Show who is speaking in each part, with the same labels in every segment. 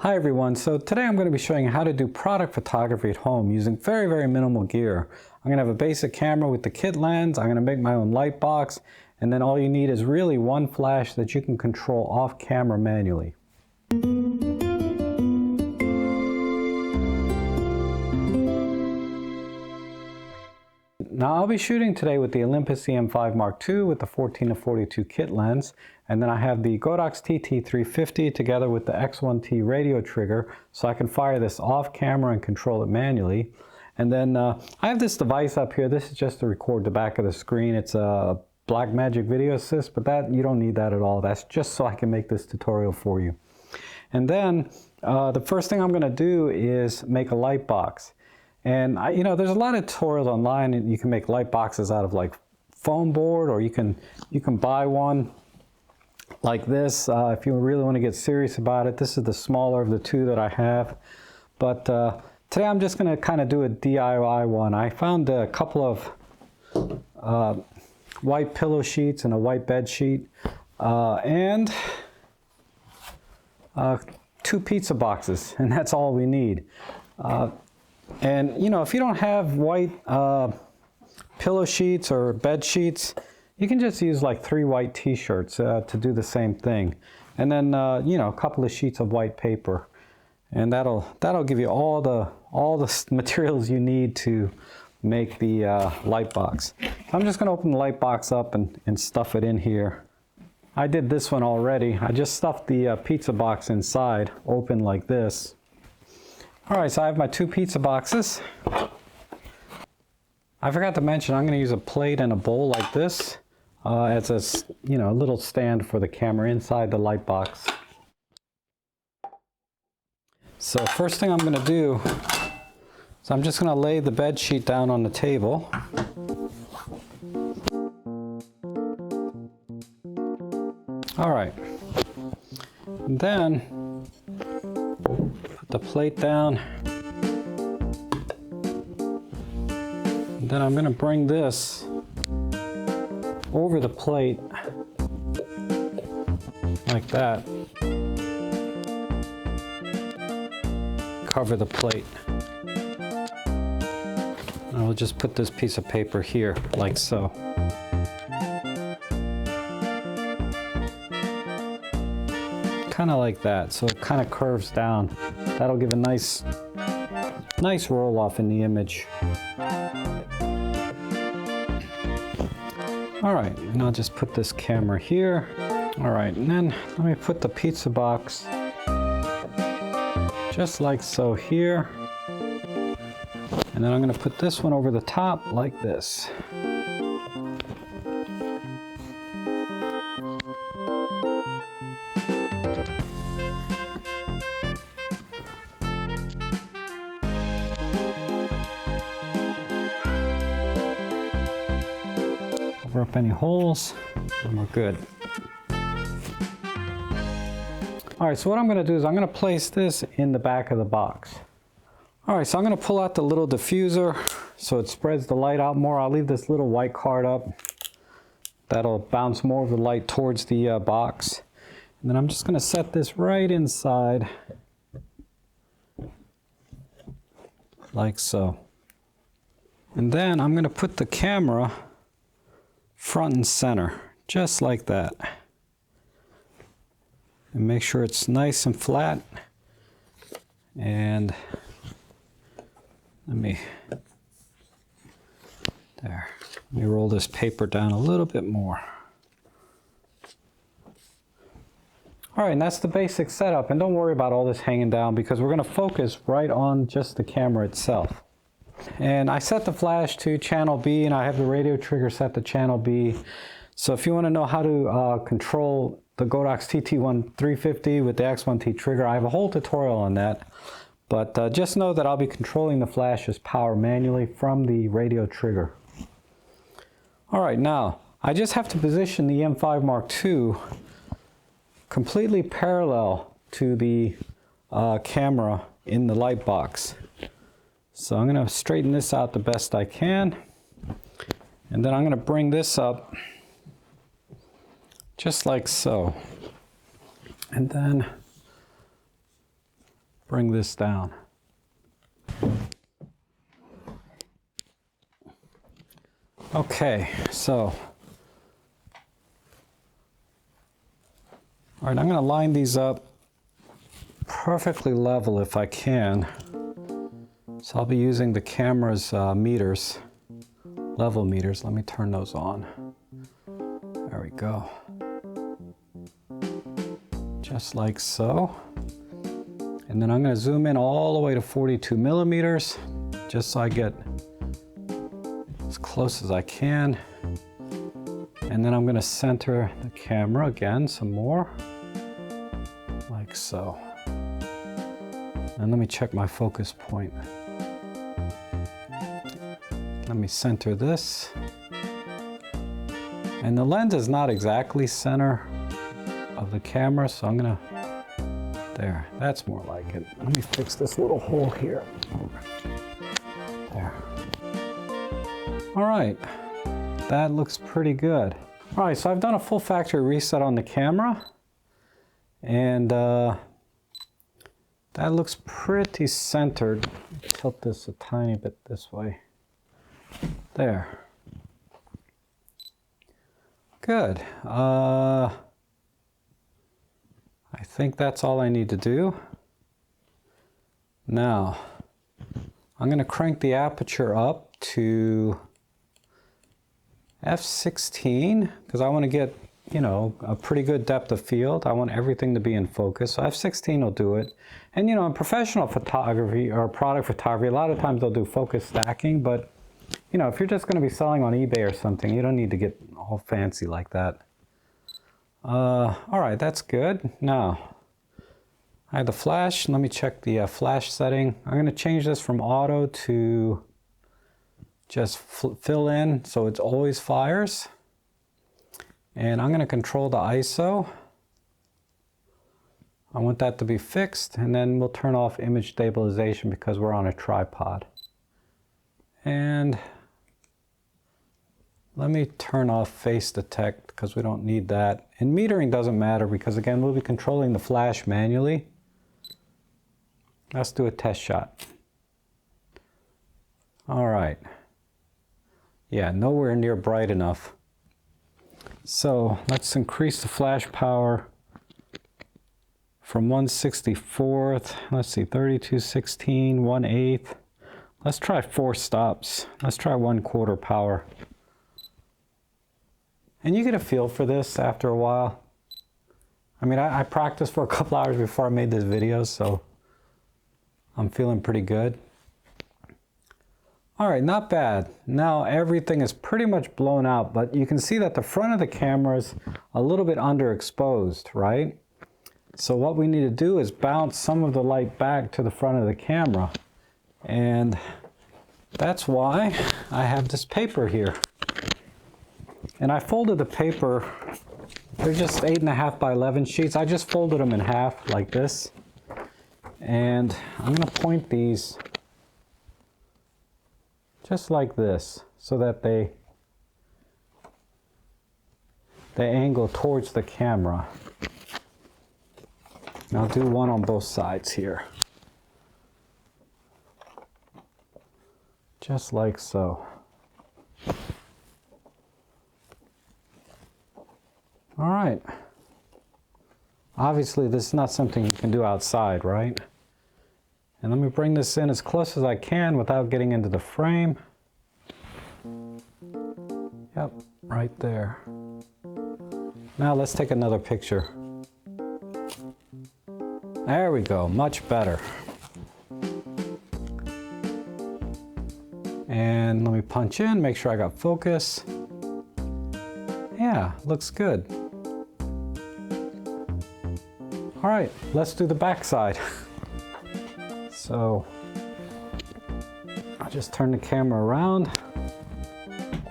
Speaker 1: Hi everyone, so today I'm going to be showing you how to do product photography at home using very minimal gear. I'm going to have a basic camera with the kit lens, I'm going to make my own light box, and then all you need is really one flash that you can control off camera manually. Now I'll be shooting today with the Olympus EM5 Mark II with the 14-42 kit lens, and then I have the Godox TT350 together with the X1T radio trigger so I can fire this off camera and control it manually. And then I have this device up here. This is just to record the back of the screen. It's a Blackmagic Video Assist, but that you don't need that at all. That's just so I can make this tutorial for you. And then the first thing I'm going to do is make a light box. And there's a lot of tutorials online, and you can make light boxes out of like foam board, or you can buy one like this if you really want to get serious about it. This is the smaller of the two that I have. But today I'm just going to kind of do a DIY one. I found a couple of white pillow sheets and a white bed sheet and 2 pizza boxes, and that's all we need. And if you don't have white pillow sheets or bed sheets, you can just use like 3 white t-shirts to do the same thing. And then a couple of sheets of white paper, and that'll give you all the materials you need to make the light box. I'm just going to open the light box up and stuff it in here. I did this one already. I just stuffed the pizza box inside, open like this. Alright, so I have my 2 pizza boxes. I forgot to mention I'm going to use a plate and a bowl like this as a little stand for the camera inside the light box. So first thing I'm going to do is I'm just going to lay the bed sheet down on the table. Alright, and then put the plate down, and then I'm going to bring this over the plate like that. Cover the plate. And I'll just put this piece of paper here like so. Kind of like that, so it kind of curves down. That'll give a nice roll off in the image. All right, and I'll just put this camera here. All right, and then let me put the pizza box just like so here. And then I'm going to put this one over the top like this. Cover up any holes, and we're good. All right, so what I'm going to do is I'm going to place this in the back of the box. All right, so I'm going to pull out the little diffuser so it spreads the light out more. I'll leave this little white card up. That'll bounce more of the light towards the box. And then I'm just going to set this right inside like so. And then I'm going to put the camera front and center, just like that. And make sure it's nice and flat. And let me roll this paper down a little bit more. All right, and that's the basic setup. And don't worry about all this hanging down, because we're going to focus right on just the camera itself. And I set the flash to channel B, and I have the radio trigger set to channel B. So if you want to know how to control the Godox TT350 with the X1T trigger, I have a whole tutorial on that. But just know that I'll be controlling the flash's power manually from the radio trigger. All right, now I just have to position the EM5 Mark II completely parallel to the camera in the light box. So I'm going to straighten this out the best I can, and then I'm going to bring this up just like so. And then bring this down. Okay, so, all right, I'm going to line these up perfectly level if I can. So I'll be using the camera's meters, level meters. Let me turn those on. There we go. Just like so. And then I'm going to zoom in all the way to 42 millimeters, just so I get as close as I can. And then I'm going to center the camera again some more, like so. And let me check my focus point. Let me center this. And the lens is not exactly center of the camera, so I'm gonna, there, that's more like it. Let me fix this little hole here. There. All right, that looks pretty good. All right, so I've done a full factory reset on the camera, and that looks pretty centered. Tilt this a tiny bit this way. There. Good. I think that's all I need to do. Now, I'm going to crank the aperture up to f16 because I want to get, you know, a pretty good depth of field. I want everything to be in focus. So f16 will do it. And you know, in professional photography or product photography, a lot of times they'll do focus stacking, but you know, if you're just going to be selling on eBay or something, you don't need to get all fancy like that. All right, that's good. Now, I have the flash. Let me check the flash setting. I'm going to change this from auto to just fill in so it always fires. And I'm going to control the ISO. I want that to be fixed, and then we'll turn off image stabilization because we're on a tripod. And let me turn off face detect because we don't need that. And metering doesn't matter because again, we'll be controlling the flash manually. Let's do a test shot. All right. Yeah, nowhere near bright enough. So let's increase the flash power from 1/64th, let's see, 3216, 1/8. Let's try 4 stops. Let's try 1/4 power. And you get a feel for this after a while. I mean, I practiced for a couple hours before I made this video, so I'm feeling pretty good. All right, not bad. Now everything is pretty much blown out, but you can see that the front of the camera is a little bit underexposed, right? So what we need to do is bounce some of the light back to the front of the camera. And that's why I have this paper here. And I folded the paper, they're just 8.5 by 11 sheets. I just folded them in half like this. And I'm going to point these just like this so that they angle towards the camera. And I'll do one on both sides here. Just like so. All right. Obviously, this is not something you can do outside, right? And let me bring this in as close as I can without getting into the frame. Yep, right there. Now let's take another picture. There we go, much better. And let me punch in, make sure I got focus. Yeah, looks good. All right, let's do the back side. So I'll just turn the camera around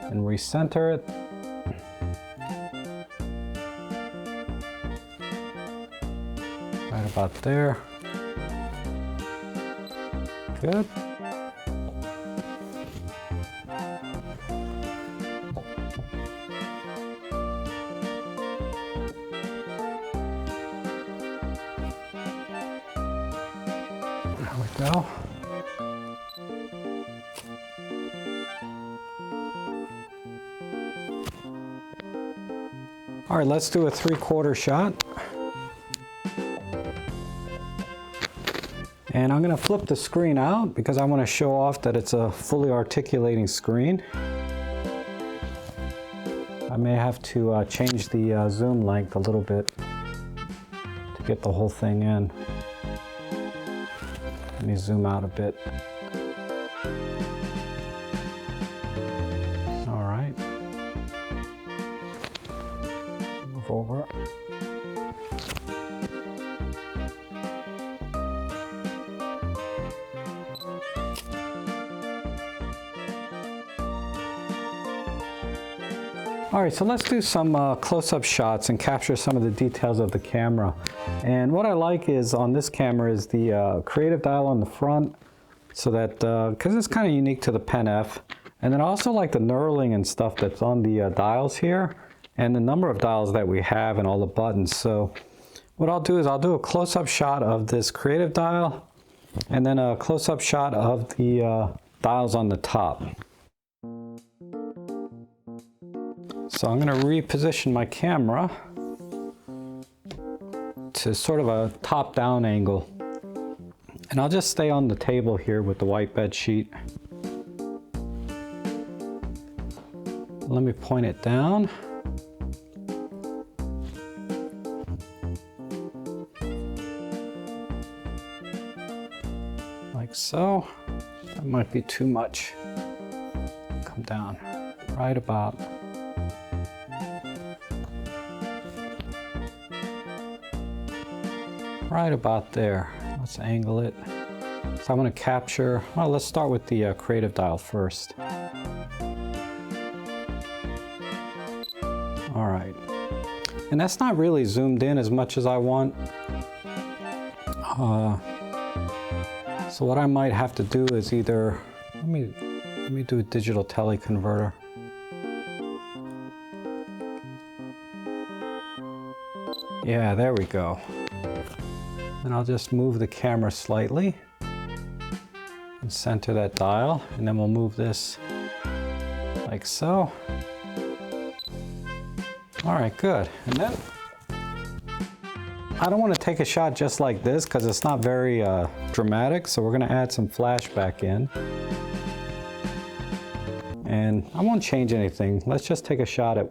Speaker 1: and recenter it. Right about there. Good. There we go. All right, let's do a 3/4 shot. And I'm going to flip the screen out because I want to show off that it's a fully articulating screen. I may have to change the zoom length a little bit to get the whole thing in. Let me zoom out a bit. All right. Move over. All right, so let's do some close-up shots and capture some of the details of the camera. And what I like is on this camera is the creative dial on the front, so that, because it's kind of unique to the Pen F. And then I also like the knurling and stuff that's on the dials here, and the number of dials that we have and all the buttons. So what I'll do is I'll do a close-up shot of this creative dial, and then a close-up shot of the dials on the top. So I'm going to reposition my camera to sort of a top-down angle. And I'll just stay on the table here with the white bed sheet. Let me point it down. Like so. That might be too much. Come down right about. Right about there. Let's angle it. So I want to capture, well, let's start with the creative dial first. All right. And that's not really zoomed in as much as I want. So what I might have to do is either, let me do a digital teleconverter. Yeah, there we go. And I'll just move the camera slightly and center that dial, and then we'll move this like so. All right, good. And then I don't want to take a shot just like this because it's not very dramatic, so we're going to add some flashback in. And I won't change anything. Let's just take a shot at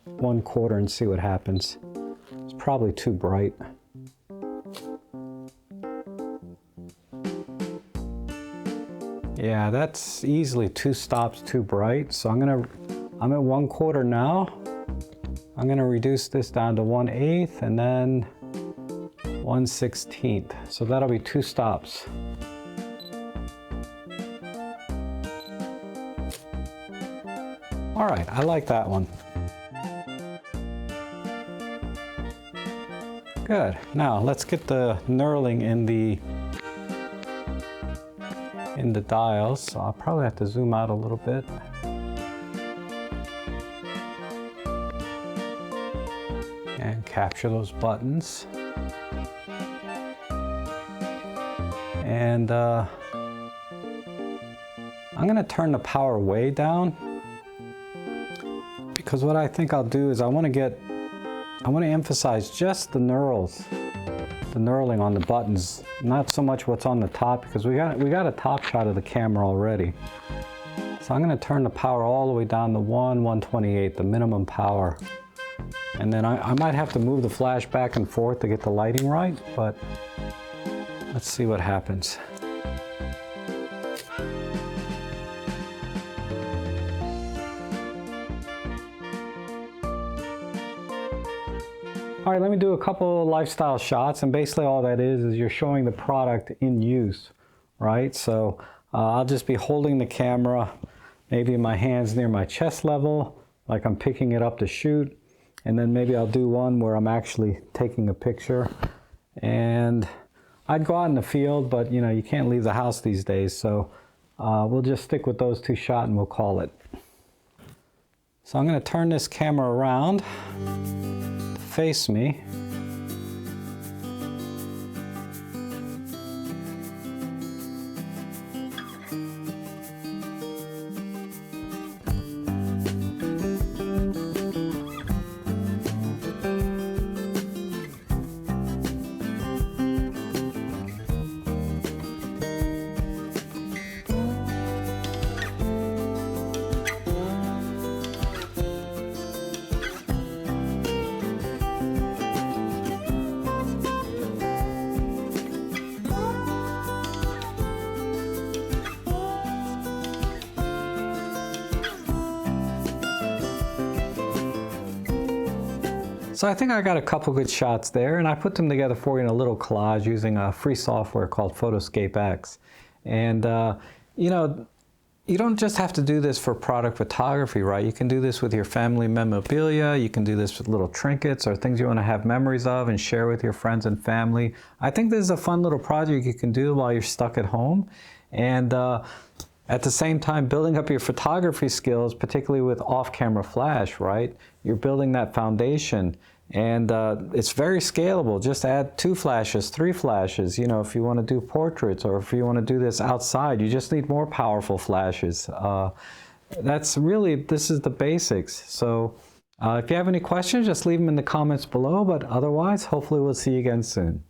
Speaker 1: 1/4 and see what happens. It's probably too bright. Yeah, that's easily 2 stops too bright. So I'm at 1/4 now. I'm gonna reduce this down to 1/8 and then 1/16. So that'll be 2 stops. All right, I like that one. Good. Now let's get the knurling in the dials. So I'll probably have to zoom out a little bit. And capture those buttons. And I'm gonna turn the power way down, because what I think I'll do is I want to emphasize just the knurling on the buttons, not so much what's on the top, because we got a top shot of the camera already. So I'm going to turn the power all the way down to 1/128, the minimum power. And then I might have to move the flash back and forth to get the lighting right, but let's see what happens. All right, let me do a couple of lifestyle shots, and basically all that is you're showing the product in use, right? So I'll just be holding the camera, maybe my hands near my chest level, like I'm picking it up to shoot, and then maybe I'll do one where I'm actually taking a picture. And I'd go out in the field, but you know, you can't leave the house these days, so we'll just stick with those 2 shots and we'll call it. So I'm going to turn this camera around to face me. So I think I got a couple good shots there, and I put them together for you in a little collage using a free software called Photoscape X. And you know, you don't just have to do this for product photography, right? You can do this with your family memorabilia. You can do this with little trinkets or things you want to have memories of and share with your friends and family. I think this is a fun little project you can do while you're stuck at home. And at the same time, building up your photography skills, particularly with off-camera flash, right? You're building that foundation. And it's very scalable. Just add 2 flashes, 3 flashes. You know, if you want to do portraits or if you want to do this outside, you just need more powerful flashes. This is the basics. So if you have any questions, just leave them in the comments below. But otherwise, hopefully we'll see you again soon.